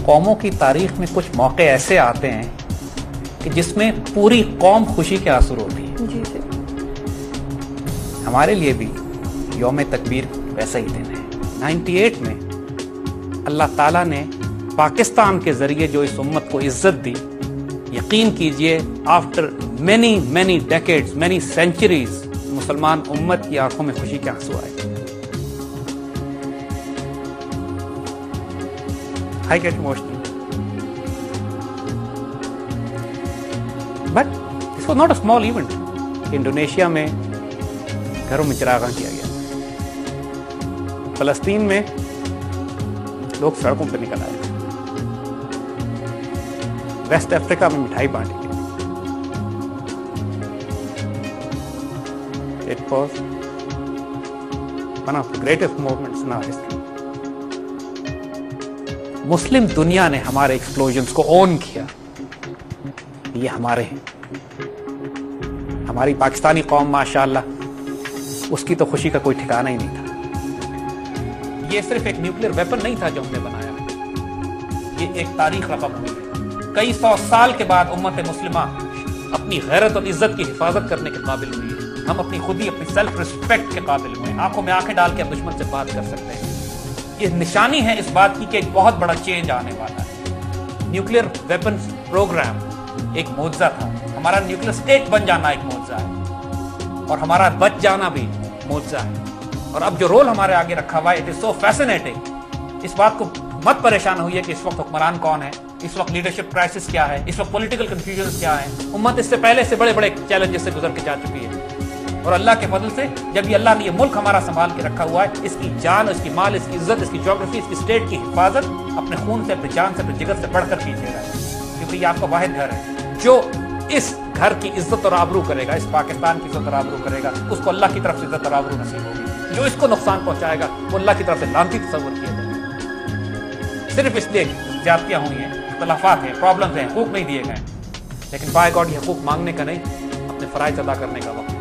कौमों की तारीख में कुछ मौके ऐसे आते हैं कि जिसमें पूरी कौम खुशी के आंसू रोती है। जी जी। हमारे लिए भी यौम तकबीर वैसा ही दिन है। 98 में अल्लाह ताला ने पाकिस्तान के जरिए जो इस उम्मत को इज्जत दी, यकीन कीजिए after many many decades, many centuries, मुसलमान उम्मत की आंखों में खुशी के आंसू आए। I get emotional. But this was not a small event. Indonesia में घरों में चिरागान किया गया, फलस्तीन में लोग सड़कों पर निकल आए, वेस्ट अफ्रीका में मिठाई बांटी गई। It was one of the greatest moments in our history. मुस्लिम दुनिया ने हमारे एक्सप्लोजन्स को ऑन किया, ये हमारे हैं। हमारी पाकिस्तानी कौम माशाअल्लाह, उसकी तो खुशी का कोई ठिकाना ही नहीं था। ये सिर्फ एक न्यूक्लियर वेपन नहीं था जो हमने बनाया, ये एक तारीख रकम हुई है। कई सौ साल के बाद उम्मत मुस्लिमा अपनी गैरत और इज्जत की हिफाजत करने के काबिल हुई है। हम अपनी खुदी, अपनी सेल्फ रिस्पेक्ट के काबिल हुए। आंखों में आंखें डाल के हम दुश्मन से बात कर सकते हैं। ये निशानी है इस बात की कि एक बहुत बड़ा चेंज आने वाला है। न्यूक्लियर वेपन्स प्रोग्राम एक मौजज़ा था, हमारा न्यूक्लियर स्टेट बन जाना एक मौजज़ा है, और हमारा बच जाना भी मौजज़ा है। और अब जो रोल हमारे आगे रखा हुआ है, इट इज सो फैसिनेटिंग। इस बात को मत परेशान हुई है कि इस वक्त हुक्मरान कौन है, इस वक्त लीडरशिप क्राइसिस क्या है, इस वक्त पॉलिटिकल कंफ्यूजन क्या है। उम्मत इससे पहले से बड़े बड़े चैलेंजेस से गुजर के जा चुकी है, और अल्लाह के फजल से जब ये अल्लाह ने ये मुल्क हमारा संभाल के रखा हुआ है, इसकी जान, इसकी माल, इसकी इज्जत, इसकी ज्योग्राफी, इसकी स्टेट की हिफाजत अपने खून से, अपनी जान से, अपने जिगर से बढ़कर कीजिएगा, क्योंकि ये आपका वाहिद घर है। जो इस घर की इज्जत और आबरू करेगा, इस पाकिस्तान की इज्जत और आबरू करेगा, उसको अल्लाह की तरफ से इज्जत और आबरू नसीब होगी। जो इसको नुकसान पहुंचाएगा वो अल्लाह की तरफ से लानती तस्वर किया जाएगा। सिर्फ इसलिए ज्यादतियां हुई हैं, इख्तलाफात हैं, प्रॉब्लम्स हैं, हुकूक नहीं दिए गए, लेकिन बाय गॉड ये हुकूक मांगने का नहीं, अपने फराइज अदा करने का वक्त